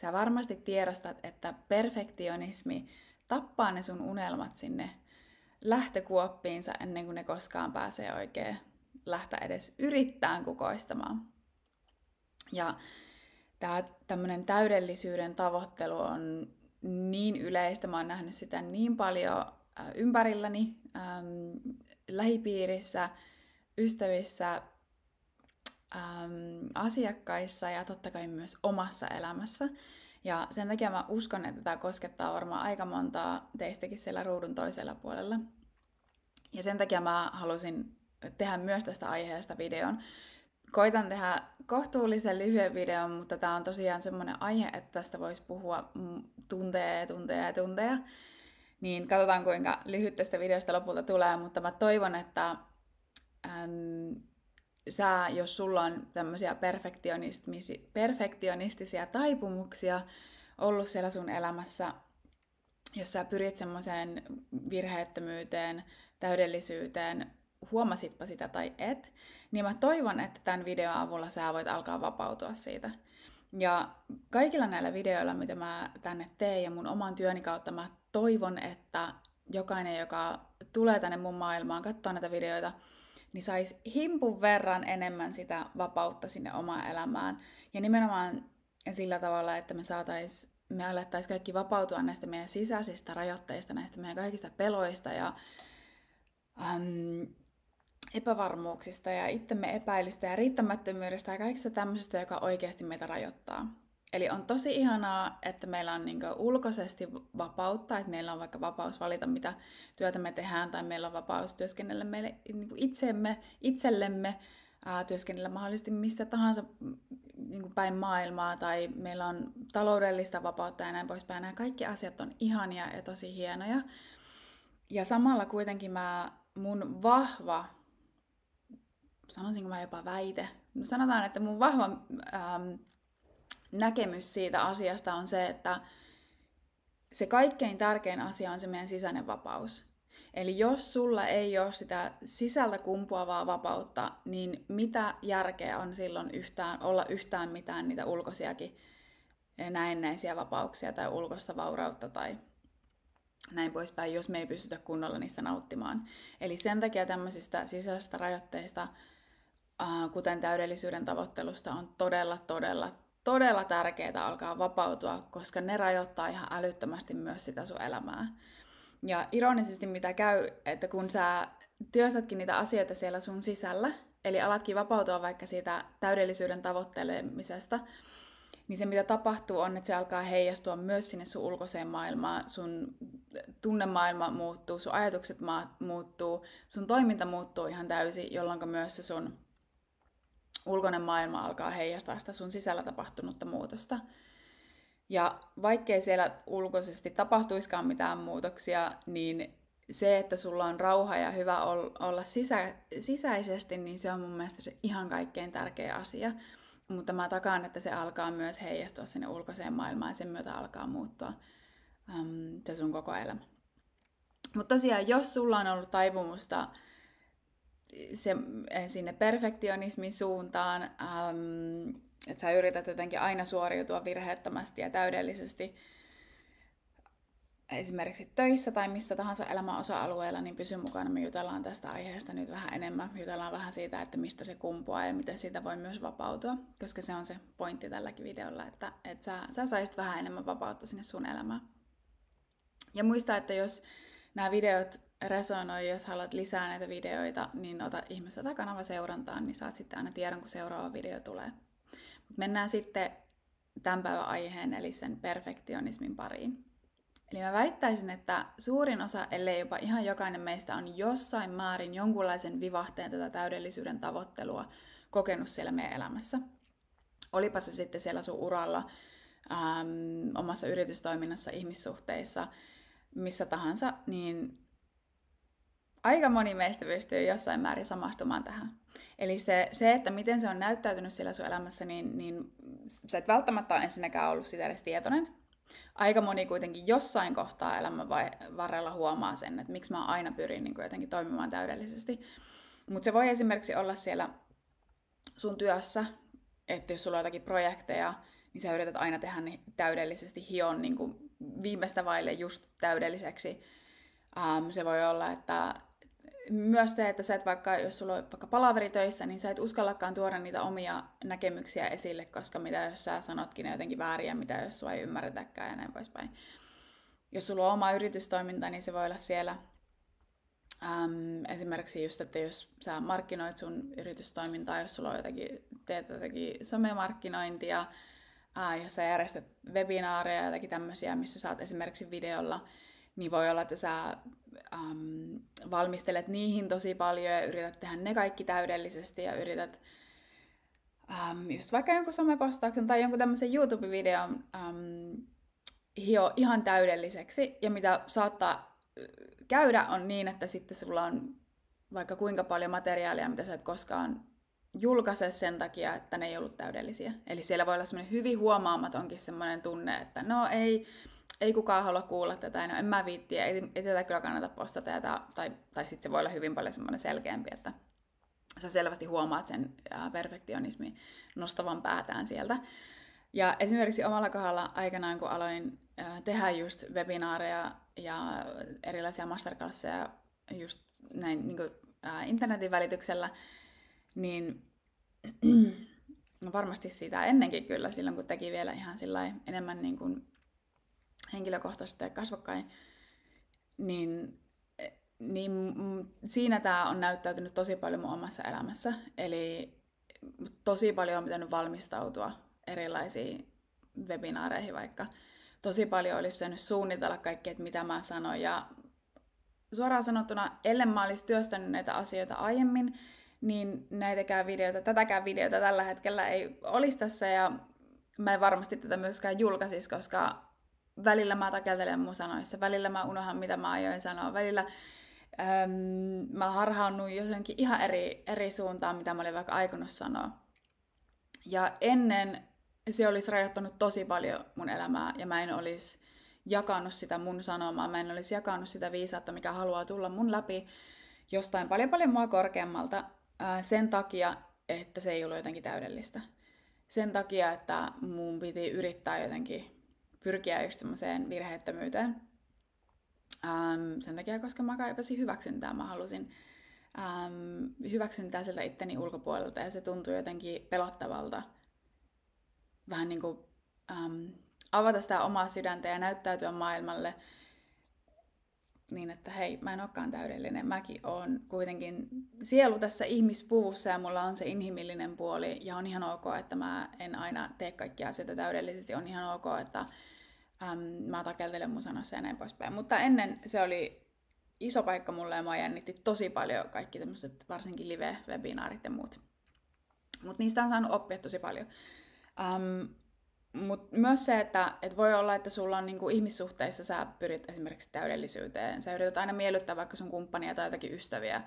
sä varmasti tiedostat, että perfektionismi tappaa ne sun unelmat sinne lähtökuoppiinsa ennen kuin ne koskaan pääsee oikein lähteä edes yrittämään kukoistamaan. Ja tämä tämmöinen täydellisyyden tavoittelu on niin yleistä, mä oon nähnyt sitä niin paljon ympärilläni, lähipiirissä, ystävissä, asiakkaissa ja totta kai myös omassa elämässä. Ja sen takia mä uskon, että tämä koskettaa varmaan aika montaa teistäkin siellä ruudun toisella puolella. Ja sen takia mä halusin tehdä myös tästä aiheesta videon. Koitan tehdä kohtuullisen lyhyen videon, mutta tämä on tosiaan semmoinen aihe, että tästä voisi puhua tunteja ja tunteja ja tunteja. Niin katsotaan, kuinka lyhyt tästä videosta lopulta tulee, mutta mä toivon, että jos sulla on tämmöisiä perfektionistisia taipumuksia ollut siellä sun elämässä, jos sä pyrit semmoiseen virheettömyyteen, täydellisyyteen, huomasitpa sitä tai et, niin mä toivon, että tämän videon avulla sä voit alkaa vapautua siitä. Ja kaikilla näillä videoilla, mitä mä tänne teen ja mun oman työni kautta, mä toivon, että jokainen, joka tulee tänne mun maailmaan katsoa näitä videoita, niin saisi himpun verran enemmän sitä vapautta sinne omaan elämään. Ja nimenomaan sillä tavalla, että me alettaisiin kaikki vapautua näistä meidän sisäisistä rajoitteista, näistä meidän kaikista peloista ja epävarmuuksista ja itsemme epäilystä ja riittämättömyydestä ja kaikista tämmöisestä, joka oikeasti meitä rajoittaa. Eli on tosi ihanaa, että meillä on niinku ulkoisesti vapautta, että meillä on vaikka vapaus valita, mitä työtä me tehdään, tai meillä on vapaus työskennellä meille niinku itsellemme, työskennellä mahdollisesti mistä tahansa niinku päin maailmaa, tai meillä on taloudellista vapautta ja näin poispäin. Nämä kaikki asiat on ihania ja tosi hienoja. Ja samalla kuitenkin mun vahva, sanoisinko mä jopa väite, no sanotaan, että mun vahva näkemys siitä asiasta on se, että se kaikkein tärkein asia on se meidän sisäinen vapaus. Eli jos sulla ei ole sitä sisältä kumpuavaa vapautta, niin mitä järkeä on silloin olla yhtään mitään niitä ulkoisiakin näennäisiä vapauksia tai ulkoista vaurautta tai näin poispäin, jos me ei pystytä kunnolla niistä nauttimaan. Eli sen takia tämmöisistä sisäisistä rajoitteista, kuten täydellisyyden tavoittelusta, on todella tärkeää alkaa vapautua, koska ne rajoittaa ihan älyttömästi myös sitä sun elämää. Ja ironisesti mitä käy, että kun sä työstätkin niitä asioita siellä sun sisällä, eli alatkin vapautua vaikka siitä täydellisyyden tavoittelemisesta, niin se mitä tapahtuu on, että se alkaa heijastua myös sinne sun ulkoiseen maailmaan, sun tunnemaailma muuttuu, sun ajatukset muuttuu, sun toiminta muuttuu ihan täysin, jolloin myös se sun ulkoinen maailma alkaa heijastaa sitä sun sisällä tapahtunutta muutosta. Ja vaikkei siellä ulkoisesti tapahtuiskaan mitään muutoksia, niin se, että sulla on rauha ja hyvä olla sisäisesti, niin se on mun mielestä se ihan kaikkein tärkein asia. Mutta mä takaan, että se alkaa myös heijastua sinne ulkoiseen maailmaan ja sen myötä alkaa muuttua se sun koko elämä. Mutta tosiaan, jos sulla on ollut taipumusta sinne perfektionismin suuntaan, että sä yrität jotenkin aina suoriutua virheettömästi ja täydellisesti esimerkiksi töissä tai missä tahansa elämän osa-alueella, niin pysy mukana. Me jutellaan tästä aiheesta nyt vähän enemmän. Jutellaan vähän siitä, että mistä se kumpuaa ja miten siitä voi myös vapautua, koska se on se pointti tälläkin videolla, että sä saisit vähän enemmän vapautta sinne sun elämään. Ja muista, että jos nämä videot resonoi, jos haluat lisää näitä videoita, niin ota ihmeessä kanava seurantaan, niin saat sitten aina tiedon, kun seuraava video tulee. Mennään sitten tämän päivän aiheen, eli sen perfektionismin pariin. Eli mä väittäisin, että suurin osa, ellei jopa ihan jokainen meistä on jossain määrin jonkunlaisen vivahteen tätä täydellisyyden tavoittelua kokenut siellä meidän elämässä. Olipa se sitten siellä sun uralla, omassa yritystoiminnassa, ihmissuhteissa, missä tahansa, niin aika moni meistä pystyy jossain määrin samastumaan tähän. Eli se että miten se on näyttäytynyt siellä sun elämässä, niin sä et välttämättä ole ensinnäkään ollut sitä edes tietoinen. Aika moni kuitenkin jossain kohtaa elämän varrella huomaa sen, että miksi mä aina pyrin niin jotenkin toimimaan täydellisesti. Mutta se voi esimerkiksi olla siellä sun työssä, että jos sulla on jotakin projekteja, niin sä yrität aina tehdä ne täydellisesti, hion niin kuin viimeistä vaille just täydelliseksi. Se voi olla, että myös se, että sä et vaikka, jos sulla on vaikka palaveri töissä, niin sä et uskallakaan tuoda niitä omia näkemyksiä esille, koska mitä jos sä sanotkin ne jotenkin vääriä, mitä jos sua ei ymmärretäkään ja näin poispäin. Jos sulla on oma yritystoiminta, niin se voi olla siellä esimerkiksi just, että jos sä markkinoit sun yritystoimintaa, jos sulla on teet jotakin somemarkkinointia, jos sä järjestät webinaareja ja jotakin tämmöisiä, missä sä oot esimerkiksi videolla, niin voi olla, että sä valmistelet niihin tosi paljon ja yrität tehdä ne kaikki täydellisesti ja yrität just vaikka jonkun somepostauksen tai jonkun tämmöisen YouTube-videon hio ihan täydelliseksi. Ja mitä saattaa käydä on niin, että sitten sulla on vaikka kuinka paljon materiaalia, mitä sä et koskaan julkaise sen takia, että ne ei ollut täydellisiä. Eli siellä voi olla semmoinen hyvin huomaamatonkin semmoinen tunne, että no ei kukaan halua kuulla tätä, no en mä viittiä, ei tätä kyllä kannata postata, tai sitten se voi olla hyvin paljon semmoinen selkeämpi, että sä selvästi huomaat sen perfektionismin nostavan päätään sieltä. Ja esimerkiksi omalla kohdalla aikanaan, kun aloin tehdä just webinaareja ja erilaisia masterclasseja just näin niin kuin, internetin välityksellä, niin no varmasti sitä ennenkin kyllä, silloin kun teki vielä ihan enemmän niin kuin henkilökohtaisesti ja kasvokkain, niin siinä tämä on näyttäytynyt tosi paljon mun omassa elämässä. Eli tosi paljon on pitänyt valmistautua erilaisiin webinaareihin vaikka. Tosi paljon olisi pitänyt suunnitella kaikkea, että mitä mä sanon. Ja suoraan sanottuna, ellen mä olisi työstänyt näitä asioita aiemmin, niin tätäkään videota tällä hetkellä ei olisi tässä. Ja mä en varmasti tätä myöskään julkaisisi, koska välillä mä takeltelen mun sanoissa, välillä mä unohan, mitä mä aioin sanoa, välillä mä harhaannut johonkin ihan eri suuntaan, mitä mä olin vaikka aikonut sanoa. Ja ennen se olisi rajoittanut tosi paljon mun elämää, ja mä en olisi jakanut sitä mun sanomaa, mä en olisi jakanut sitä viisautta, mikä haluaa tulla mun läpi jostain paljon mua korkeammalta, sen takia, että se ei ollut jotenkin täydellistä. Sen takia, että mun piti yrittää jotenkin pyrkiä just semmoiseen virheettömyyteen. Sen takia, koska mä kaipasin hyväksyntää. Mä halusin hyväksyntää sieltä itteni ulkopuolelta ja se tuntui jotenkin pelottavalta. Vähän niin kuin avata sitä omaa sydäntä ja näyttäytyä maailmalle niin, että hei, mä en olekaan täydellinen. Mäkin oon kuitenkin sielu tässä ihmispuvussa ja mulla on se inhimillinen puoli ja on ihan ok, että mä en aina tee kaikkia asioita täydellisesti. On ihan ok, että mä takeltelen mun sanossa ja näin poispäin. Mutta ennen se oli iso paikka mulle ja mua jännitti tosi paljon kaikki tämmöiset, varsinkin live-webinaarit ja muut. Mutta niistä on saanut oppia tosi paljon. Mutta myös se, että voi olla, että sulla on niinku ihmissuhteissa, sä pyrit esimerkiksi täydellisyyteen. Sä yrität aina miellyttää vaikka sun kumppania tai jotakin ystäviä.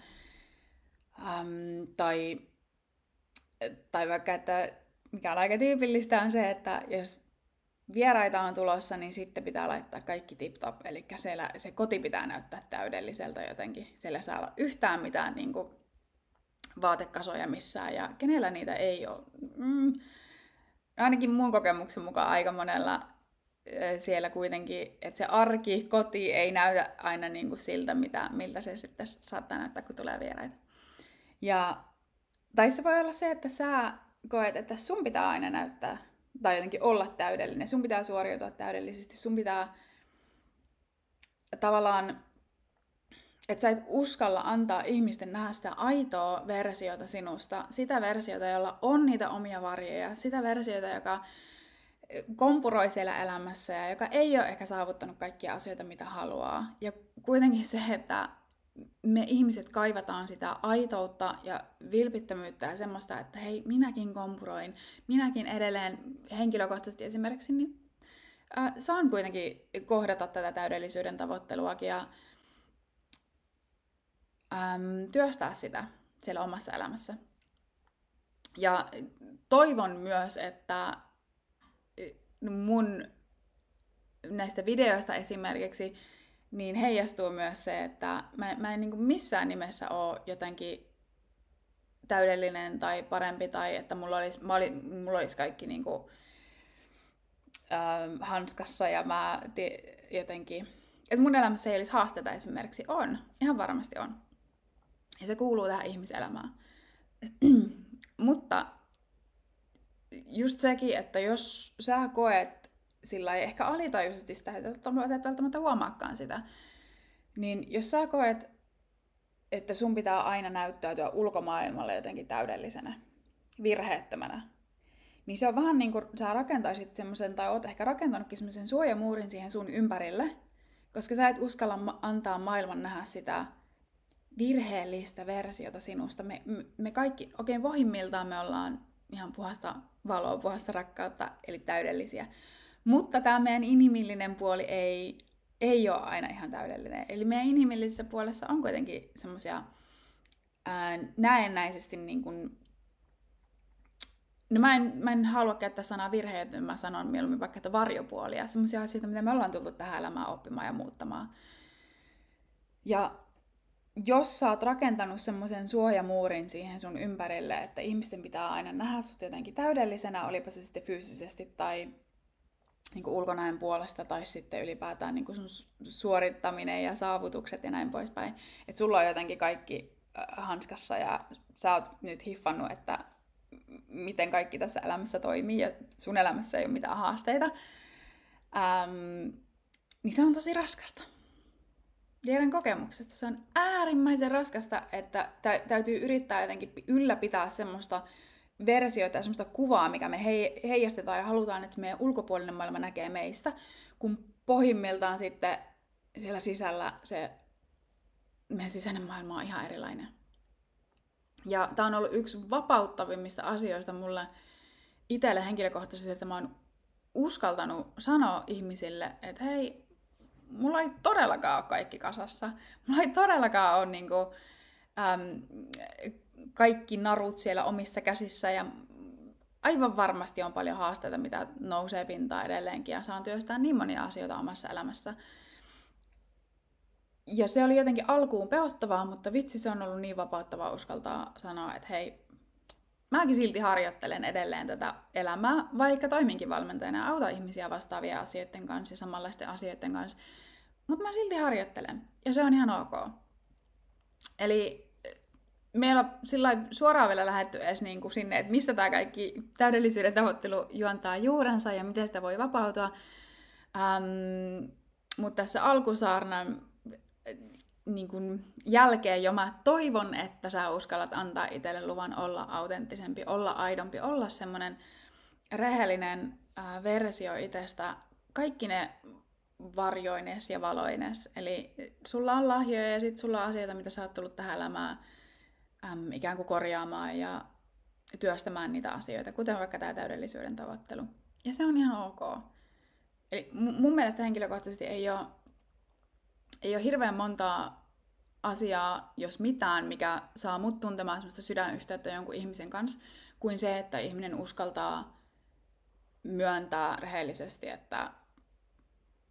Tai vaikka, että mikä on aika tyypillistä on se, että jos vieraita on tulossa, niin sitten pitää laittaa kaikki tip-top. Eli se koti pitää näyttää täydelliseltä jotenkin. Siellä ei saa olla yhtään mitään niinku vaatekasoja missään. Ja kenellä niitä ei ole. Ainakin mun kokemuksen mukaan aika monella siellä kuitenkin, että se arki, koti ei näytä aina niin kuin siltä, miltä se sitten saattaa näyttää, kun tulee vieraita. Tai se voi olla se, että sä koet, että sun pitää aina näyttää tai jotenkin olla täydellinen. Sun pitää suoriutua täydellisesti. Sun pitää tavallaan, että sä et uskalla antaa ihmisten nähdä sitä aitoa versiota sinusta, sitä versiota, jolla on niitä omia varjoja, sitä versiota, joka kompuroi siellä elämässä ja joka ei ole ehkä saavuttanut kaikkia asioita, mitä haluaa. Ja kuitenkin se, että me ihmiset kaivataan sitä aitoutta ja vilpittömyyttä ja semmoista, että hei, minäkin kompuroin, minäkin edelleen henkilökohtaisesti esimerkiksi, niin saan kuitenkin kohdata tätä täydellisyyden tavoitteluakin ja työstää sitä siellä omassa elämässä. Ja toivon myös, että mun näistä videoista esimerkiksi niin heijastuu myös se, että mä en niin kuin missään nimessä ole jotenkin täydellinen tai parempi tai että mulla olisi kaikki niin kuin hanskassa ja jotenkin, että mun elämässä ei olisi haasteita esimerkiksi. On, ihan varmasti on. Ja se kuuluu tähän ihmiselämään. Mutta just sekin, että jos sä koet sillä ei ehkä alitajuisesti sitä, että et välttämättä huomaakaan sitä, niin jos sä koet, että sun pitää aina näyttäytyä ulkomaailmalle jotenkin täydellisenä, virheettömänä, niin se on vähän niin kuin sä rakentaisit semmoisen, tai oot ehkä rakentanutkin semmoisen suojamuurin siihen sun ympärille, koska sä et uskalla antaa maailman nähdä sitä virheellistä versiota sinusta. Me kaikki, okei, pohjimmiltaan me ollaan ihan puhasta valoa, puhasta rakkautta, eli täydellisiä. Mutta tämä meidän inhimillinen puoli ei ole aina ihan täydellinen. Eli meidän inhimillisessä puolessa on kuitenkin semmoisia näennäisesti niin kuin, no mä en halua käyttää sanaa virheitä, mä sanon mieluummin vaikka että varjopuolia, semmoisia asioita, mitä me ollaan tultu tähän elämään oppimaan ja muuttamaan. Ja jos sä oot rakentanut semmoisen suojamuurin siihen sun ympärille, että ihmisten pitää aina nähdä sut jotenkin täydellisenä, olipa se sitten fyysisesti tai niin kuin ulkonäön puolesta tai sitten ylipäätään niin kuin sun suorittaminen ja saavutukset ja näin poispäin. Että sulla on jotenkin kaikki hanskassa ja sä oot nyt hiffannut, että miten kaikki tässä elämässä toimii ja sun elämässä ei ole mitään haasteita, niin se on tosi raskasta. Tiedän kokemuksesta. Se on äärimmäisen raskasta, että täytyy yrittää jotenkin ylläpitää semmoista versiota ja semmoista kuvaa, mikä me heijastetaan ja halutaan, että se meidän ulkopuolinen maailma näkee meistä, kun pohjimmiltaan sitten siellä sisällä se meidän sisäinen maailma on ihan erilainen. Ja tämä on ollut yksi vapauttavimmista asioista mulle itselle henkilökohtaisesti, että mä oon uskaltanut sanoa ihmisille, että hei, mulla ei todellakaan ole kaikki kasassa. Mulla ei todellakaan ole niinku, kaikki narut siellä omissa käsissä ja aivan varmasti on paljon haasteita, mitä nousee pintaan edelleenkin ja saan työstää niin monia asioita omassa elämässä. Ja se oli jotenkin alkuun pelottavaa, mutta vitsi se on ollut niin vapauttavaa uskaltaa sanoa, että hei, mäkin silti harjoittelen edelleen tätä elämää, vaikka toiminkin valmentajana ja auta ihmisiä vastaavia asioiden kanssa ja samanlaisten asioiden kanssa. Mutta mä silti harjoittelen ja se on ihan ok. Eli meillä on sillä suoraan vielä lähdetty edes niin kuin sinne, että mistä tämä kaikki täydellisyyden tavoittelu juontaa juurensa ja miten sitä voi vapautua. Mutta tässä alkusaarnan niin kuin jälkeen jo mä toivon, että sä uskallat antaa itselle luvan olla autenttisempi, olla aidompi, olla semmoinen rehellinen versio itsestä, kaikki ne varjoines ja valoines. Eli sulla on lahjoja ja sit sulla on asioita, mitä sä oot tullut tähän elämään ikään kuin korjaamaan ja työstämään niitä asioita, kuten vaikka tämä täydellisyyden tavoittelu. Ja se on ihan ok. Eli mun mielestä henkilökohtaisesti ei ole hirveän montaa asiaa, jos mitään, mikä saa mut tuntemaan semmoista sydänyhteyttä jonkun ihmisen kanssa, kuin se, että ihminen uskaltaa myöntää rehellisesti, että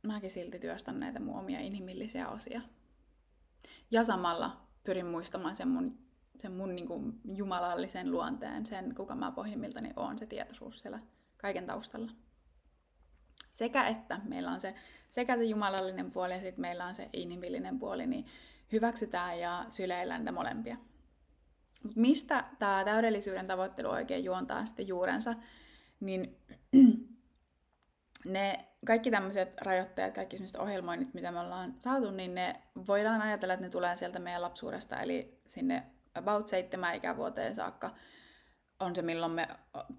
mäkin silti työstän näitä mun omia inhimillisiä osia. Ja samalla pyrin muistamaan sen mun niin kuin jumalallisen luonteen, sen kuka mä pohjimmiltani oon, se tietoisuus siellä kaiken taustalla. Sekä että meillä on se jumalallinen puoli ja sitten meillä on se inhimillinen puoli, niin hyväksytään ja syleillään niitä molempia. Mut mistä tämä täydellisyyden tavoittelu oikein juontaa sitten juurensa, niin ne kaikki tämmöiset rajoitteet, kaikki sellaiset ohjelmoinnit, mitä me ollaan saatu, niin ne voidaan ajatella, että ne tulee sieltä meidän lapsuudesta, eli sinne about 7 ikävuoteen saakka on se, milloin me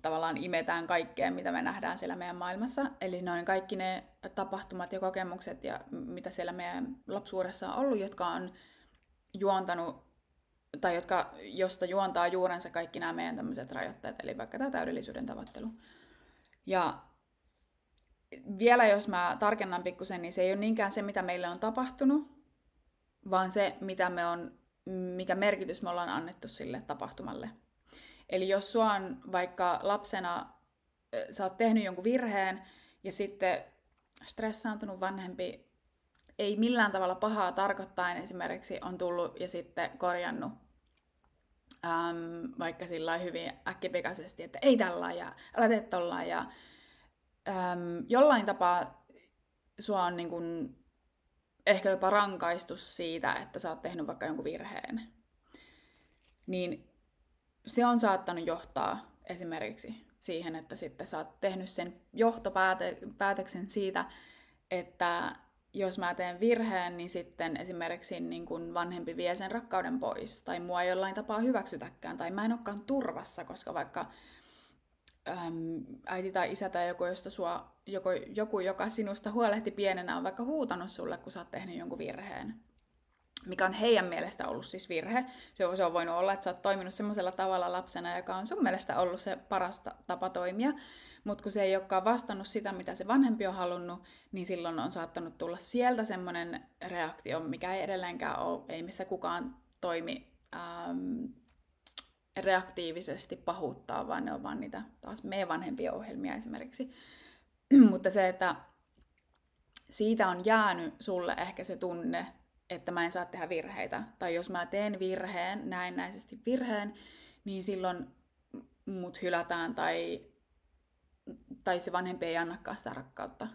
tavallaan imetään kaikkea, mitä me nähdään siellä meidän maailmassa. Eli ne on kaikki ne tapahtumat ja kokemukset, ja mitä siellä meidän lapsuudessa on ollut, jotka on juontanut, tai josta juontaa juurensa kaikki nämä meidän tämmöiset rajoitteet, eli vaikka tämä täydellisyyden tavoittelu. Ja vielä jos mä tarkennan pikkusen, niin se ei ole niinkään se, mitä meille on tapahtunut, vaan se, mikä merkitys me ollaan annettu sille tapahtumalle. Eli jos sua on vaikka lapsena, sä oot tehnyt jonkun virheen ja sitten stressaantunut vanhempi, ei millään tavalla pahaa tarkoittaen esimerkiksi on tullut ja sitten korjannut vaikka sillä hyvin äkkipikaisesti, että ei tällä ja älä tee tollaan ja jollain tapaa sua on niin kun ehkä jopa rankaistu siitä, että sä oot tehnyt vaikka jonkun virheen, niin se on saattanut johtaa esimerkiksi siihen, että sitten sä oot tehnyt sen johtopäätöksen siitä, että jos mä teen virheen, niin sitten esimerkiksi niin kun vanhempi vie sen rakkauden pois, tai mua ei jollain tapaa hyväksytäkään, tai mä en olekaan turvassa, koska vaikka äiti tai isä tai joku, joka sinusta huolehti pienenä, on vaikka huutanut sulle, kun sä oot tehnyt jonkun virheen, mikä on heidän mielestä ollut siis virhe. Se on voinut olla, että sä oot toiminut semmoisella tavalla lapsena, joka on sun mielestä ollut se paras tapa toimia, mutta kun se ei olekaan vastannut sitä, mitä se vanhempi on halunnut, niin silloin on saattanut tulla sieltä semmoinen reaktio, mikä ei edelleenkään ole, ei missä kukaan toimi reaktiivisesti pahuuttaa, vaan ne on vaan niitä taas meidän vanhempien ohjelmia esimerkiksi. Mutta se, että siitä on jäänyt sulle ehkä se tunne, että mä en saa tehdä virheitä. Tai jos mä teen virheen, näennäisesti virheen, niin silloin mut hylätään tai se vanhempi ei annakaan sitä rakkautta.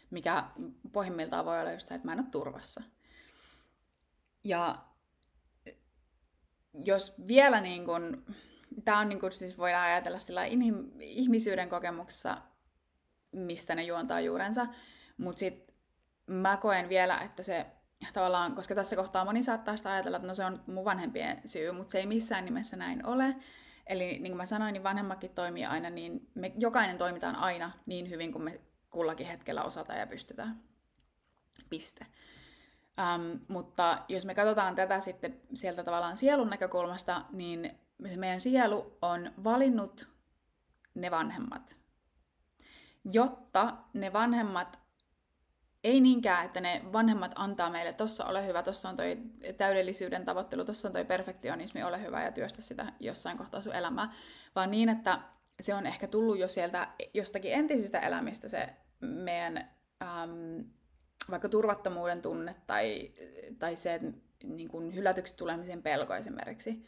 Mikä pohjimmiltaan voi olla just se, että mä en ole turvassa. Ja jos vielä niin kun, tää on niin kun, siis voidaan ajatella sillä ihmisyyden kokemuksessa, mistä ne juontaa juurensa, mutta sit mä koen vielä, että se tavallaan, koska tässä kohtaa moni saattaa sitä ajatella, että no se on mun vanhempien syy, mutta se ei missään nimessä näin ole. Eli niin kuin mä sanoin, niin vanhemmatkin toimii aina niin, me jokainen toimitaan aina niin hyvin kuin me kullakin hetkellä osataan ja pystytään. Piste. Mutta jos me katsotaan tätä sitten sieltä tavallaan sielun näkökulmasta, niin se meidän sielu on valinnut ne vanhemmat. Jotta ne vanhemmat, ei niinkään, että ne vanhemmat antaa meille, tossa ole hyvä, tossa on toi täydellisyyden tavoittelu, tossa on toi perfektionismi, ole hyvä ja työstä sitä jossain kohtaa sun elämää, vaan niin, että se on ehkä tullut jo sieltä jostakin entisistä elämistä se meidän vaikka turvattomuuden tunne tai se niin kuin hylätyksi tulemisen pelko esimerkiksi.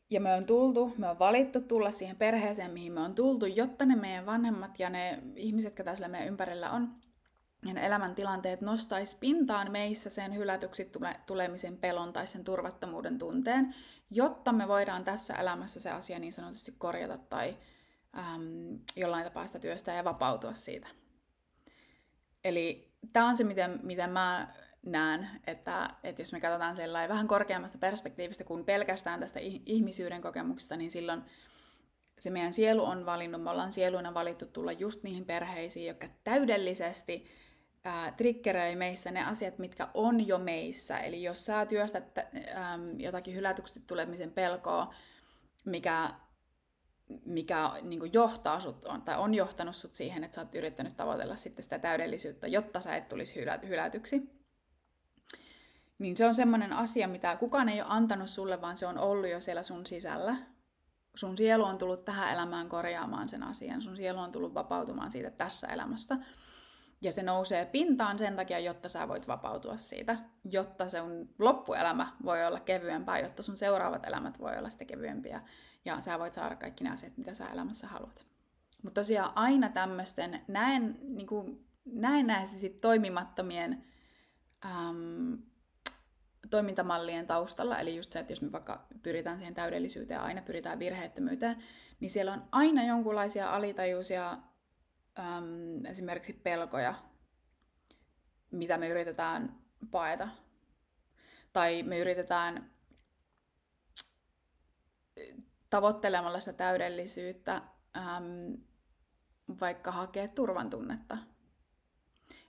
Ja me on valittu tulla siihen perheeseen, mihin me on tultu, jotta ne meidän vanhemmat ja ne ihmiset, jotka tässä meidän ympärillä on, ja ne elämäntilanteet nostais pintaan meissä sen hylätyksi tulemisen pelon tai sen turvattomuuden tunteen, jotta me voidaan tässä elämässä se asia niin sanotusti korjata tai jollain tapaa sitä työstää ja vapautua siitä. Eli tämä on se, miten mä näen, että jos me katsotaan sellainen vähän korkeammasta perspektiivistä kuin pelkästään tästä ihmisyyden kokemuksesta, niin silloin se meidän sielu on valinnut, me ollaan sieluina valittu tulla just niihin perheisiin, jotka täydellisesti triggeröi meissä ne asiat, mitkä on jo meissä. Eli jos sä työstät jotakin hylätyksi tulemisen pelkoa, mikä niin kuin johtaa sut tai on johtanut sut siihen, että sä oot yrittänyt tavoitella sitten sitä täydellisyyttä, jotta sä et tulisi hylätyksi, niin se on semmoinen asia, mitä kukaan ei ole antanut sulle, vaan se on ollut jo siellä sun sisällä. Sun sielu on tullut tähän elämään korjaamaan sen asian. Sun sielu on tullut vapautumaan siitä tässä elämässä. Ja se nousee pintaan sen takia, jotta sä voit vapautua siitä. Jotta sun loppuelämä voi olla kevyempää, jotta sun seuraavat elämät voi olla sitten kevyempiä. Ja sä voit saada kaikki ne asiat, mitä sä elämässä haluat. Mutta tosiaan aina tämmöisten näennäisesti toimimattomien toimintamallien taustalla, eli just se, että jos me vaikka pyritään siihen täydellisyyteen ja aina pyritään virheettömyyteen, niin siellä on aina jonkunlaisia alitajuisia esimerkiksi pelkoja, mitä me yritetään paeta. Tai me yritetään tavoittelemalla sitä täydellisyyttä vaikka hakea turvan tunnetta.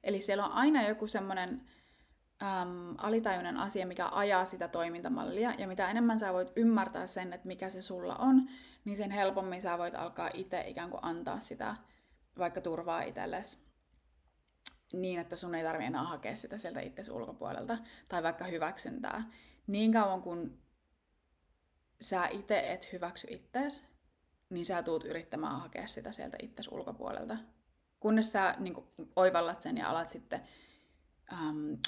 Eli siellä on aina joku semmoinen alitajuinen asia, mikä ajaa sitä toimintamallia, ja mitä enemmän sä voit ymmärtää sen, että mikä se sulla on, niin sen helpommin sä voit alkaa itse ikään kuin antaa sitä vaikka turvaa itsellesi, niin että sun ei tarvitse enää hakea sitä sieltä itsesi ulkopuolelta, tai vaikka hyväksyntää. Niin kauan kun sä itse et hyväksy ittees, niin sä tuut yrittämään hakea sitä sieltä itsesi ulkopuolelta. Kunnes sä niin kuin oivallat sen ja alat sitten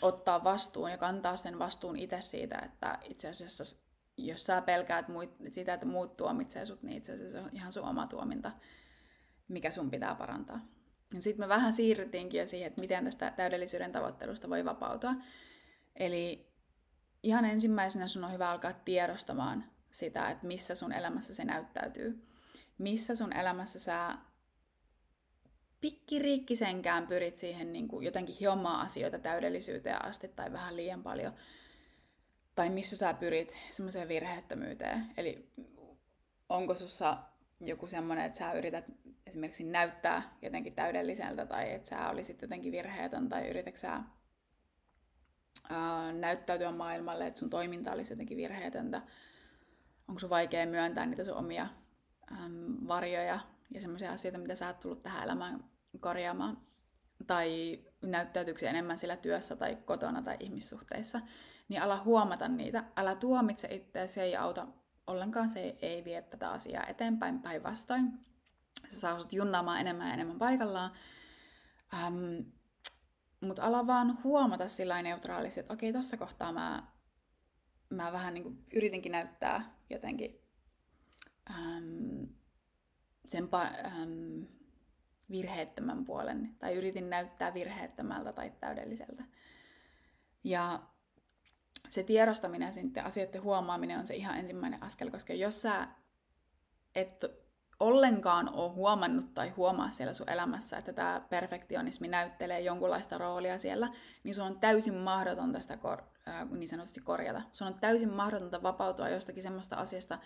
ottaa vastuun ja kantaa sen vastuun itse siitä, että itse asiassa jos sä pelkäät sitä, että muut tuomitsee sut, niin itse asiassa se on ihan sun oma tuominta. mikä sun pitää parantaa. Sitten me vähän siirryttiinkin jo siihen, että miten tästä täydellisyyden tavoittelusta voi vapautua. Eli ihan ensimmäisenä sun on hyvä alkaa tiedostamaan sitä, että missä sun elämässä se näyttäytyy. Missä sun elämässä sä pikkiriikkisenkään pyrit siihen niin kuin jotenkin hiomaan asioita täydellisyyteen asti tai vähän liian paljon. Tai missä sä pyrit semmoiseen virheettömyyteen. Eli onko sussa joku semmoinen, että sä yrität esimerkiksi näyttää jotenkin täydelliseltä tai että sä olisit jotenkin virheetön tai yritätkö sä näyttäytyä maailmalle, että sun toiminta olisi jotenkin virheetöntä. Onko sun vaikea myöntää niitä sun omia varjoja ja semmoisia asioita, mitä sä oot tullut tähän elämään korjaamaan. Tai näyttäytyykö se enemmän sillä työssä tai kotona tai ihmissuhteissa. Niin ala huomata niitä. Älä tuomitse itseäsi, se ei auta ollenkaan, se ei vie tätä asiaa eteenpäin, päinvastoin. Se saa sut junnaamaan enemmän ja enemmän paikallaan. Mutta ala vaan huomata sillä neutraalisti, että okei, tossa kohtaa mä vähän niin kuin yritinkin näyttää jotenkin sen virheettömän puolen, tai yritin näyttää virheettömältä tai täydelliseltä. Ja se tiedostaminen ja sitten asioiden huomaaminen on se ihan ensimmäinen askel, koska jos sä et ollenkaan ole huomannut tai huomaa siellä sun elämässä, että tämä perfektionismi näyttelee jonkunlaista roolia siellä, niin sun on täysin mahdotonta sitä niin sanotusti korjata. Sun on täysin mahdotonta vapautua jostakin semmoista asiasta,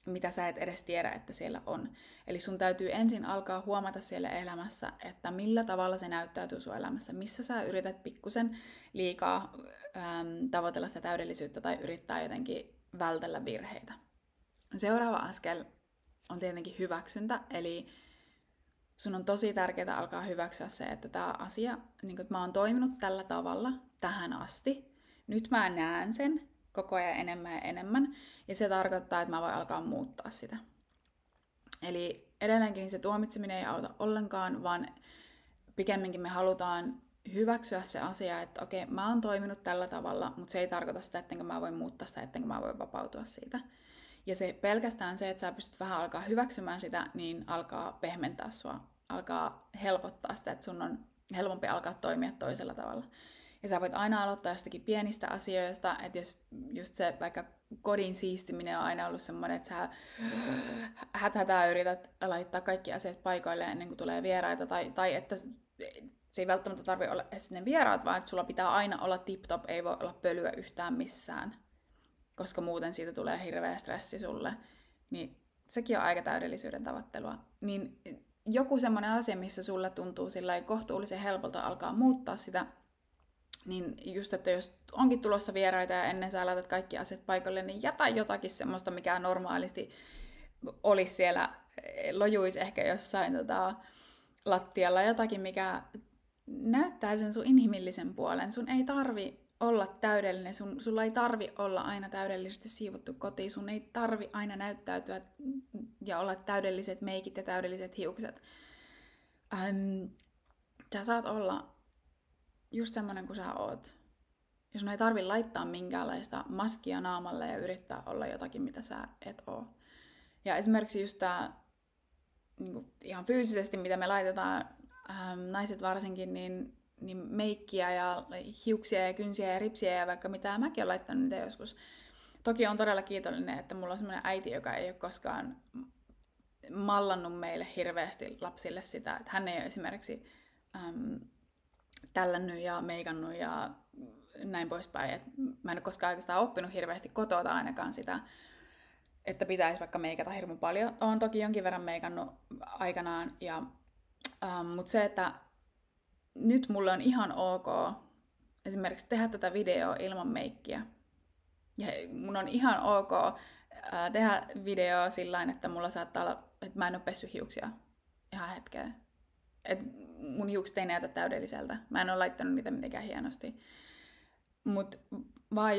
mitä sä et edes tiedä, että siellä on. Eli sun täytyy ensin alkaa huomata siellä elämässä, että millä tavalla se näyttäytyy sun elämässä, missä sä yrität pikkusen liikaa tavoitella sitä täydellisyyttä tai yrittää jotenkin vältellä virheitä. Seuraava askel on tietenkin hyväksyntä, eli sun on tosi tärkeää alkaa hyväksyä se, että tämä asia, niin että mä oon toiminut tällä tavalla tähän asti, nyt mä näen sen koko ajan enemmän ja enemmän, ja se tarkoittaa, että mä voin alkaa muuttaa sitä. Eli edelleenkin se tuomitseminen ei auta ollenkaan, vaan pikemminkin me halutaan hyväksyä se asia, että okei, mä oon toiminut tällä tavalla, mutta se ei tarkoita sitä, ettenkö mä voin muuttaa sitä, ettenkö mä voin vapautua siitä. Ja se pelkästään se, että sä pystyt vähän alkaa hyväksymään sitä, niin alkaa pehmentää sua, alkaa helpottaa sitä, että sun on helpompi alkaa toimia toisella tavalla. Ja sä voit aina aloittaa jostakin pienistä asioista, että jos just se vaikka kodin siistiminen on aina ollut semmoinen, että sä häthätää yrität laittaa kaikki asiat paikoilleen ennen kuin tulee vieraita, tai että se ei välttämättä tarvitse olla edes ne vieraat, vaan että sulla pitää aina olla tip-top, ei voi olla pölyä yhtään missään, koska muuten siitä tulee hirveä stressi sulle. Niin sekin on aika täydellisyyden tavoittelua. Niin joku semmoinen asia, missä sulle tuntuu sillä kohtuullisen helpolta alkaa muuttaa sitä, niin just, että jos onkin tulossa vieraita ja ennen sä laitat kaikki asiat paikalle, niin jätä jotakin semmoista, mikä normaalisti olisi siellä, lojuisi ehkä jossain lattialla, jotakin, mikä näyttää sen sun inhimillisen puolen. Sun ei tarvi olla täydellinen, sulla ei tarvi olla aina täydellisesti siivottu koti, sun ei tarvi aina näyttäytyä ja olla täydelliset meikit ja täydelliset hiukset. Sä saat olla just semmoinen kuin sä oot. Ja sun ei tarvi laittaa minkäänlaista maskia naamalle ja yrittää olla jotakin, mitä sä et oo. Ja esimerkiksi just tää niin ihan fyysisesti, mitä me laitetaan, naiset varsinkin, niin meikkiä ja hiuksia ja kynsiä ja ripsiä ja vaikka mitä, mäkin olen laittanut niitä joskus. Toki on todella kiitollinen, että mulla on semmoinen äiti, joka ei ole koskaan mallannut meille hirveästi lapsille sitä, että hän ei ole esimerkiksi tällännyt ja meikannut ja näin poispäin. Et mä en ole koskaan oikeastaan oppinut hirveästi kotoa ainakaan sitä, että pitäisi vaikka meikata hirmu paljon. Olen toki jonkin verran meikannut aikanaan, mutta se, että nyt mulle on ihan ok esimerkiksi tehdä tätä videoa ilman meikkiä. Ja mun on ihan ok tehdä videoa sillain, että mulla saattaa olla, että mä en ole pessy hiuksia ihan hetkeen. Et mun hiukset ei näytä täydelliseltä. Mä en ole laittanut niitä mitenkään hienosti. Mut vaan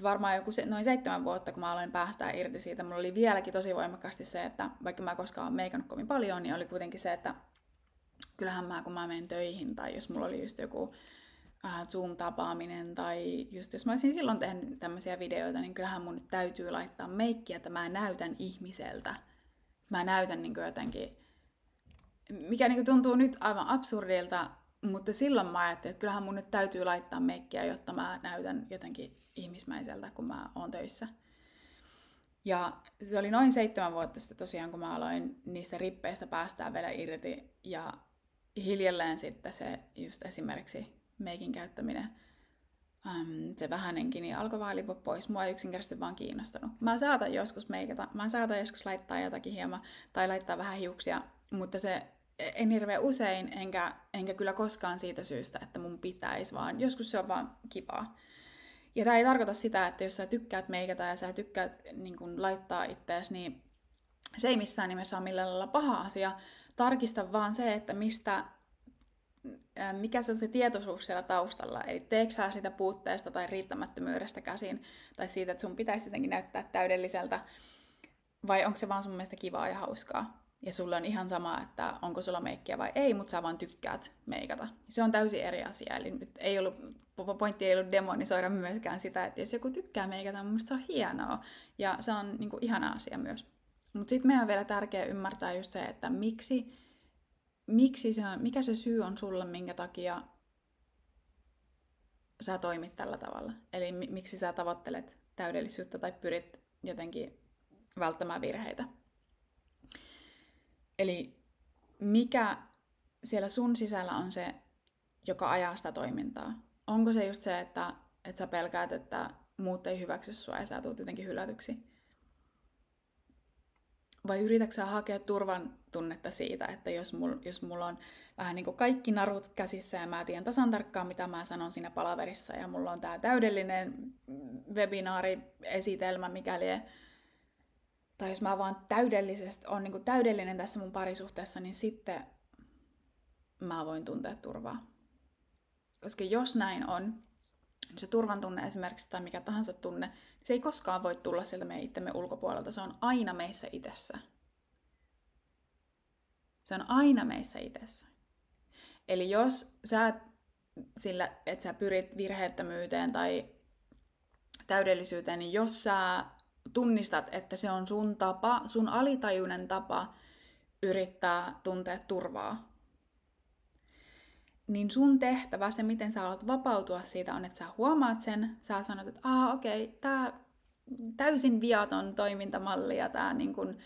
varmaan joku noin 7 vuotta, kun mä aloin päästää irti siitä, mulla oli vieläkin tosi voimakkaasti se, että vaikka mä koskaan olen meikannut kovin paljon, niin oli kuitenkin se, että kyllähän kun mä menen töihin, tai jos mulla oli just joku Zoom-tapaaminen, tai just jos mä olisin silloin tehnyt tämmöisiä videoita, niin kyllähän mun nyt täytyy laittaa meikkiä, että mä näytän ihmiseltä. Mä näytän niin jotenkin mikä niinku tuntuu nyt aivan absurdilta, mutta silloin mä ajattelin, että kyllähän mun nyt täytyy laittaa meikkiä, jotta mä näytän jotenkin ihmismäiseltä, kun mä oon töissä. Ja se oli noin 7 vuotta sitten tosiaan, kun mä aloin niistä rippeistä päästään vielä irti. Ja hiljalleen sitten se just esimerkiksi meikin käyttäminen, se vähänenkin, niin alkoi vaan lipua pois. Mua ei yksinkertaisesti vaan kiinnostanut. Mä saatan joskus meikata, mä saatan joskus laittaa jotakin hieman tai laittaa vähän hiuksia, mutta se en hirveän usein, enkä kyllä koskaan siitä syystä, että mun pitäisi, vaan joskus se on vaan kivaa. Ja tämä ei tarkoita sitä, että jos sä tykkäät meikata ja sä tykkäät niin kun laittaa ittees, niin se ei missään nimessä ole millään lailla paha asia. Tarkista vaan se, että mikä se on se tietoisuus siellä taustalla. Eli teekö sä sitä puutteesta tai riittämättömyydestä käsin, tai siitä, että sun pitäisi jotenkin näyttää täydelliseltä, vai onko se vaan sun mielestä kivaa ja hauskaa. Ja sulle on ihan sama, että onko sulla meikkiä vai ei, mutta sä vaan tykkäät meikata. Se on täysin eri asia. Eli nyt pointti ei ollut demonisoida myöskään sitä, että jos joku tykkää meikata, mun mielestä se on hienoa. Ja se on niin kuin ihana asia myös. Mutta sitten meidän on vielä tärkeää ymmärtää just se, että mikä se syy on sulle, minkä takia sä toimit tällä tavalla. Eli miksi sä tavoittelet täydellisyyttä tai pyrit jotenkin välttämään virheitä. Eli mikä siellä sun sisällä on se, joka ajaa sitä toimintaa? Onko se just se, että sä pelkäät, että muut ei hyväksy sua ja sä tulet jotenkin hylätyksi? Vai yritätkö sä hakea turvan tunnetta siitä, että jos mulla on vähän niin kuin kaikki narut käsissä ja mä tiedän tasan tarkkaan, mitä mä sanon siinä palaverissa ja mulla on tää täydellinen webinaariesitelmä, mikäli tai jos mä vaan on niin kuin täydellinen tässä mun parisuhteessa, niin sitten mä voin tuntea turvaa. Koska jos näin on, niin se turvan tunne esimerkiksi tai mikä tahansa tunne, niin se ei koskaan voi tulla sieltä meidän itsemme ulkopuolelta. Se on aina meissä itsessä. Se on aina meissä itsessä. Eli jos sä sillä, että sä pyrit virheettömyyteen tai täydellisyyteen, niin jos sä tunnistat, että se on sun alitajuinen tapa yrittää tuntea turvaa, niin sun tehtävä, se miten sä alat vapautua siitä, on, että sä huomaat sen, sä sanot, että okei, tää täysin viaton toimintamalli ja tää niin kun,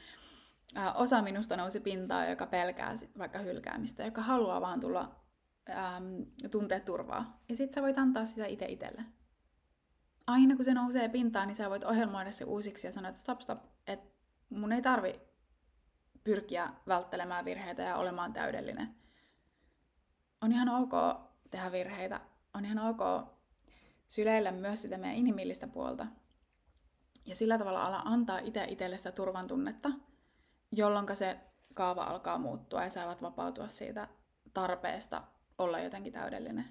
osa minusta nousi pintaan, joka pelkää vaikka hylkäämistä, joka haluaa vaan tulla tuntea turvaa. Ja sit sä voit antaa sitä itse itselle. Aina kun se nousee pintaan, niin sä voit ohjelmoida se uusiksi ja sanoa, että stop, että mun ei tarvi pyrkiä välttelemään virheitä ja olemaan täydellinen. On ihan ok tehdä virheitä. On ihan ok syleillä myös sitä meidän inhimillistä puolta. Ja sillä tavalla ala antaa itselle sitä turvan tunnetta, jolloin se kaava alkaa muuttua ja sä alat vapautua siitä tarpeesta olla jotenkin täydellinen.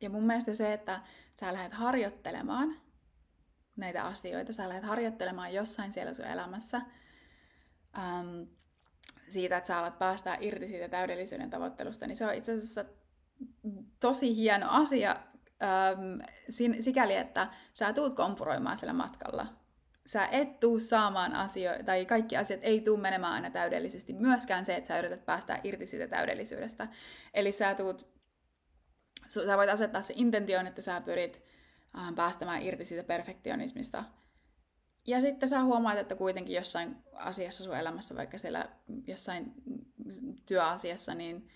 Ja mun mielestä se, että sä lähdet harjoittelemaan näitä asioita, sä lähdet harjoittelemaan jossain siellä sun elämässä siitä, että sä alat päästää irti siitä täydellisyyden tavoittelusta, niin se on itse asiassa tosi hieno asia sikäli, että sä tuut kompuroimaan siellä matkalla. Sä et tuu saamaan asioita, tai kaikki asiat ei tuu menemään aina täydellisesti. Myöskään se, että sä yrität päästää irti siitä täydellisyydestä. Eli sä voit asettaa se intention, että sä pyrit päästämään irti siitä perfektionismista. Ja sitten sä huomaat, että kuitenkin jossain asiassa sun elämässä, vaikka siellä jossain työasiassa, niin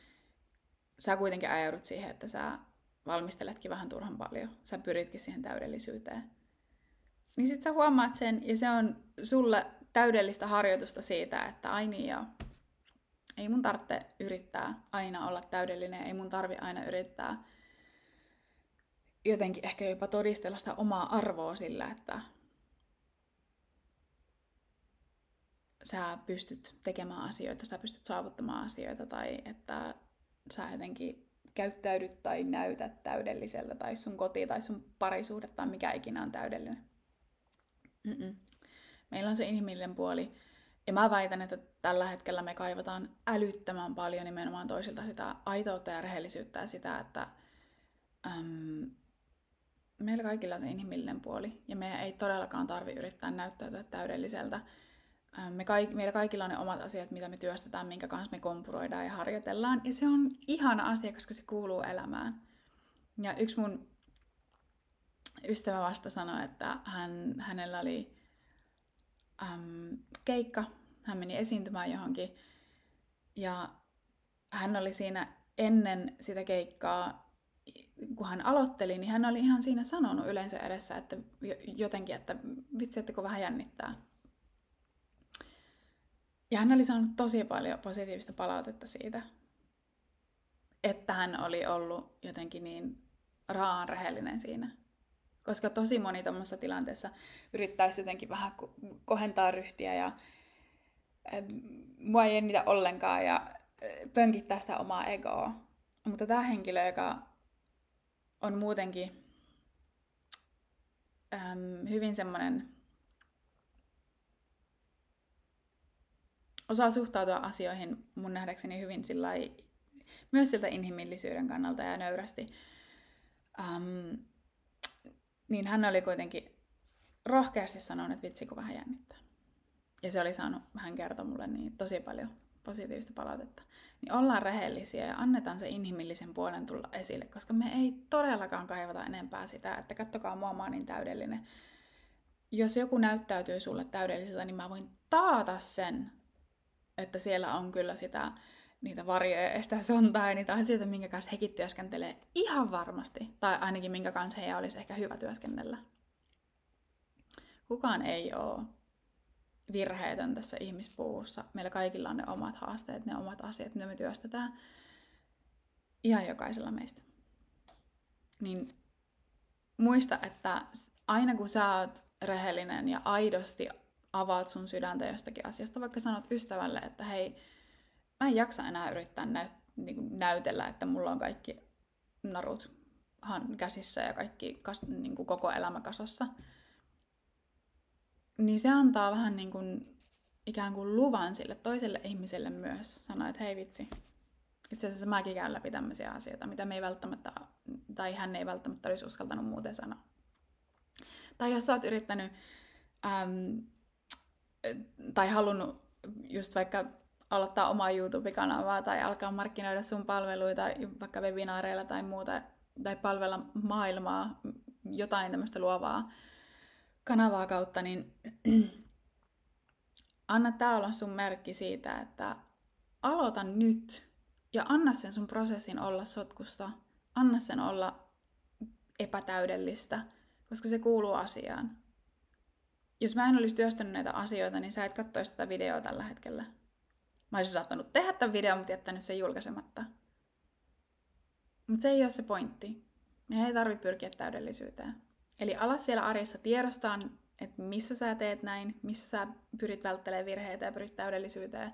sä kuitenkin ajaudut siihen, että sä valmisteletkin vähän turhan paljon. Sä pyritkin siihen täydellisyyteen. Niin sit sä huomaat sen, ja se on sulle täydellistä harjoitusta siitä, että ai niin joo, ei mun tarvitse yrittää aina olla täydellinen, ei mun tarvi aina yrittää jotenkin ehkä jopa todistella sitä omaa arvoa sillä, että sä pystyt tekemään asioita, sä pystyt saavuttamaan asioita, tai että sä jotenkin käyttäydyt tai näytät täydelliseltä, tai sun koti tai sun parisuhde tai mikä ikinä on täydellinen. Meillä on se inhimillinen puoli, ja mä väitän, että tällä hetkellä me kaivataan älyttömän paljon nimenomaan toisilta sitä aitoutta ja rehellisyyttä ja sitä, että meillä kaikilla on se inhimillinen puoli, ja meidän ei todellakaan tarvitse yrittää näyttäytyä täydelliseltä. Meillä kaikilla on ne omat asiat, mitä me työstetään, minkä kanssa me kompuroidaan ja harjoitellaan. Ja se on ihana asia, koska se kuuluu elämään. Ja yksi mun ystävä vasta sanoi, että hänellä oli keikka. Hän meni esiintymään johonkin. Ja hän oli siinä ennen sitä keikkaa, kun hän aloitteli, niin hän oli ihan siinä sanonut yleensä edessä, että jotenkin, että vitsi, että kun vähän jännittää. Ja hän oli saanut tosi paljon positiivista palautetta siitä, että hän oli ollut jotenkin niin raaan rehellinen siinä. Koska tosi moni tuommoisessa tilanteessa yrittäisi jotenkin vähän kohentaa ryhtiä ja mua ei jännitä ollenkaan ja pönkittää sitä omaa egoa. Mutta tämä henkilö, joka on muutenkin hyvin semmoinen, osaa suhtautua asioihin mun nähdäkseni hyvin sillai, myös siltä inhimillisyyden kannalta ja nöyrästi, niin hän oli kuitenkin rohkeasti sanonut, että vitsi kun vähän jännittää. Ja se oli saanut, hän kertoi mulle niin tosi paljon positiivista palautetta. Niin ollaan rehellisiä ja annetaan se inhimillisen puolen tulla esille, koska me ei todellakaan kaivata enempää sitä, että kattokaa mua, mä oon niin täydellinen. Jos joku näyttäytyy sulle täydelliseltä, niin mä voin taata sen, että siellä on kyllä niitä varjoja ja sitä sontaa ja niitä asioita, minkä kanssa hekin työskentelee ihan varmasti. Tai ainakin minkä kanssa heidän olisi ehkä hyvä työskennellä. Kukaan ei ole virheetön tässä ihmispuussa. Meillä kaikilla on ne omat haasteet, ne omat asiat, mitä me työstetään. Ihan jokaisella meistä. Niin muista, että aina kun sä oot rehellinen ja aidosti avaat sun sydäntä jostakin asiasta, vaikka sanot ystävälle, että hei, mä en jaksa enää yrittää näytellä, että mulla on kaikki narut käsissä ja kaikki koko elämä kasassa. Niin se antaa vähän niin kuin, ikään kuin luvan sille toiselle ihmiselle myös sanoa, että hei vitsi, itse asiassa mäkin käyn läpi tämmöisiä asioita, mitä me ei välttämättä, tai hän ei välttämättä olisi uskaltanut muuten sanoa. Tai jos sä oot yrittänyt tai halunnut just vaikka aloittaa omaa YouTube-kanavaa tai alkaa markkinoida sun palveluita vaikka webinaareilla tai muuta, tai palvella maailmaa, jotain tämmöistä luovaa kanavaa kautta, niin anna tää olla sun merkki siitä, että aloita nyt ja anna sen sun prosessin olla sotkusta, anna sen olla epätäydellistä, koska se kuuluu asiaan. Jos mä en olisi työstänyt näitä asioita, niin sä et katsoisi tätä videoa tällä hetkellä. Mä olisin saattanut tehdä tämän videon, mutta jättänyt sen julkaisematta. Mutta se ei ole se pointti. Meidän ei tarvitse pyrkiä täydellisyyteen. Eli ala siellä arjessa tiedostaan, että missä sä teet näin, missä sä pyrit välttelemään virheitä ja pyrit täydellisyyteen.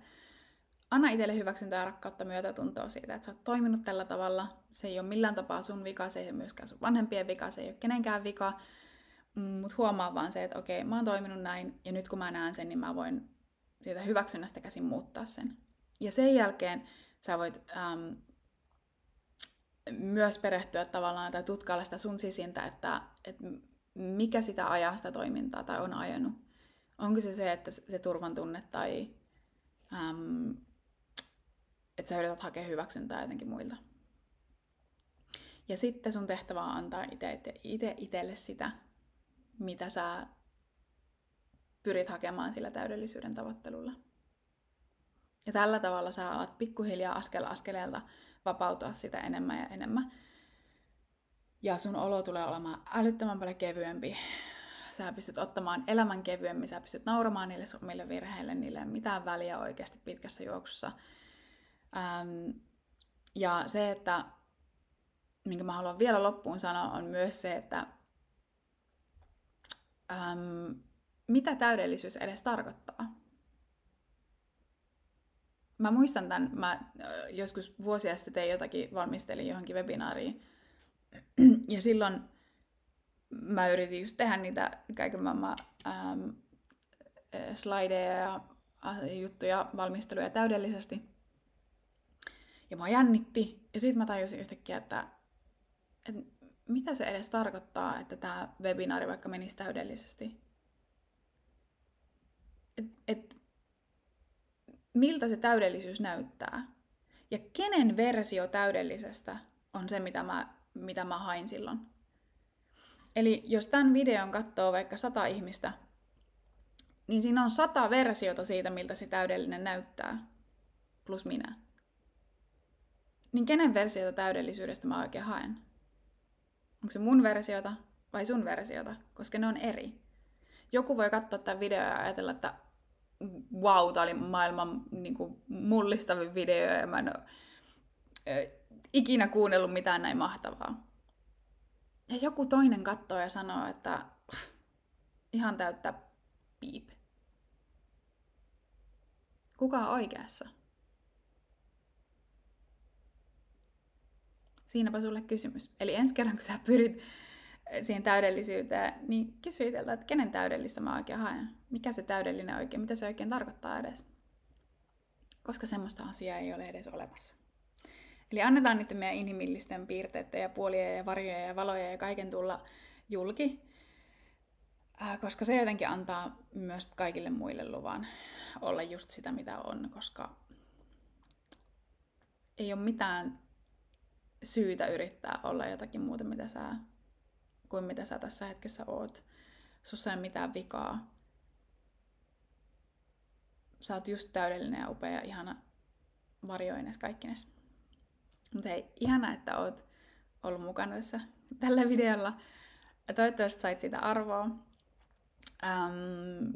Anna itselle hyväksyntää ja rakkautta myötätuntoa siitä, että sä oot toiminut tällä tavalla. Se ei ole millään tapaa sun vika, se ei ole myöskään sun vanhempien vika, se ei ole kenenkään vika. Mutta huomaa vaan se, että okei, mä oon toiminut näin, ja nyt kun mä näen sen, niin mä voin siitä hyväksynnästä käsin muuttaa sen. Ja sen jälkeen sä voit myös perehtyä tavallaan tai tutkailla sitä sun sisintä, että mikä sitä ajaa sitä toimintaa tai on ajanut. Onko se, että se turvan tunne tai että sä yrität hakea hyväksyntää jotenkin muilta. Ja sitten sun tehtävä on antaa itse itselle sitä, mitä sä pyrit hakemaan sillä täydellisyyden tavoittelulla. Ja tällä tavalla sä alat pikkuhiljaa askel askeleelta vapautua sitä enemmän ja enemmän. Ja sun olo tulee olemaan älyttömän paljon kevyempi. Sä pystyt ottamaan elämän kevyemmin, sä pystyt nauramaan niille omille virheille, niille ei ole mitään väliä oikeasti pitkässä juoksussa. Ja se, että minkä mä haluan vielä loppuun sanoa, on myös se, että mitä täydellisyys edes tarkoittaa. Mä muistan tämän, mä joskus vuosia sitten tein jotakin, valmistelin johonkin webinaariin. Ja silloin mä yritin just tehdä niitä kaiken maailman slideja ja juttuja, valmisteluja täydellisesti. Ja mua jännitti. Ja sitten mä tajusin yhtäkkiä, että mitä se edes tarkoittaa, että tämä webinaari vaikka menisi täydellisesti. miltä se täydellisyys näyttää. Ja kenen versio täydellisestä on se, mitä mä hain silloin. Eli jos tämän videon katsoo vaikka 100 ihmistä, niin siinä on 100 versiota siitä, miltä se täydellinen näyttää, plus minä. Niin kenen versiota täydellisyydestä mä oikein haen? Onko se mun versiota vai sun versiota? Koska ne on eri. Joku voi katsoa tämän videon ja ajatella, että wow, tää oli maailman niin kuin, mullistavin video ja mä en ole ikinä kuunnellut mitään näin mahtavaa. Ja joku toinen katsoo ja sanoo, että ihan täyttä piip. Kuka on oikeassa? Siinäpä sulle kysymys. Eli ensi kerran, kun sä pyrit siihen täydellisyyteen, niin kysy itseltä, että kenen täydellistä mä oikein haen. Mikä se täydellinen oikein, mitä se oikein tarkoittaa edes. Koska semmoista asiaa ei ole edes olemassa. Eli annetaan niiden meidän inhimillisten piirteiden ja puolien ja varjojen ja valojen ja kaiken tulla julki. Koska se jotenkin antaa myös kaikille muille luvan olla just sitä, mitä on. Koska ei ole mitään syytä yrittää olla jotakin muuta, kuin mitä sä tässä hetkessä oot. Sussa ei ole mitään vikaa. Sä oot just täydellinen ja upea ja ihana varjoines kaikkines. Mutta hei, ihana, että oot ollut mukana tällä videolla. Toivottavasti sait siitä arvoa.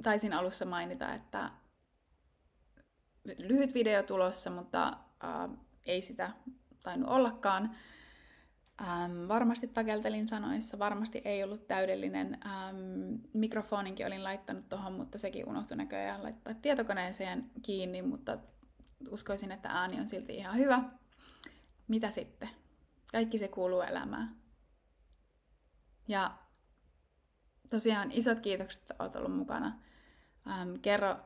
Taisin alussa mainita, että lyhyt video tulossa, mutta ei sitä tainnut ollakaan. Varmasti takeltelin sanoissa, varmasti ei ollut täydellinen. Mikrofoninkin olin laittanut tuohon, mutta sekin unohtui näköjään laittaa tietokoneeseen kiinni, mutta uskoisin, että ääni on silti ihan hyvä. Mitä sitten? Kaikki se kuuluu elämään. Ja tosiaan isot kiitokset, että olet ollut mukana. Kerro,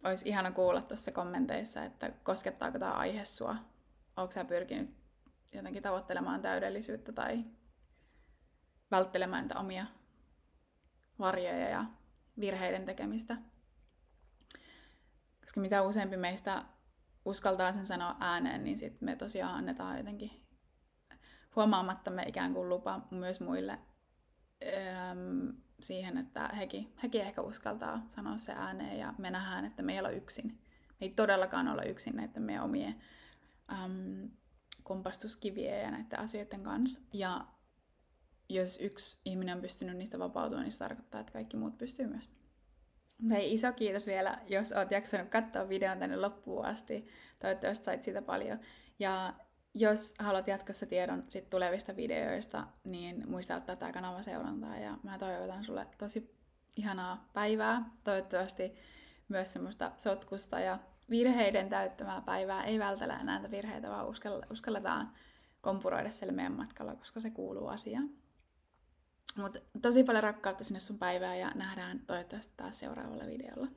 olisi ihana kuulla tuossa kommenteissa, että koskettaako tämä aihe sua. Oletko sä pyrkinyt jotenkin tavoittelemaan täydellisyyttä tai välttelemään niitä omia varjoja ja virheiden tekemistä. Koska mitä useampi meistä uskaltaa sen sanoa ääneen, niin sitten me tosiaan annetaan jotenkin huomaamattamme ikään kuin lupa myös muille siihen, että hekin ehkä uskaltaa sanoa se ääneen ja me nähdään, että me ei ole yksin. Me ei todellakaan olla yksin näiden meidän omien kompastuskivien ja näiden asioiden kanssa. Ja jos yksi ihminen on pystynyt niistä vapautumaan, niin se tarkoittaa, että kaikki muut pystyy myös. Hei, iso kiitos vielä, jos oot jaksanut katsoa videon tänne loppuun asti. Toivottavasti sait siitä paljon. Ja jos haluat jatkossa tiedon sit tulevista videoista, niin muista ottaa tää kanava seurantaa. Ja mä toivotan sulle tosi ihanaa päivää. Toivottavasti myös semmoista sotkusta ja virheiden täyttämää päivää. Ei vältellä enää näitä virheitä, vaan uskalletaan kompuroida siellä meidän matkalla, koska se kuuluu asiaan. Mutta tosi paljon rakkautta sinne sun päivään ja nähdään toivottavasti taas seuraavalla videolla.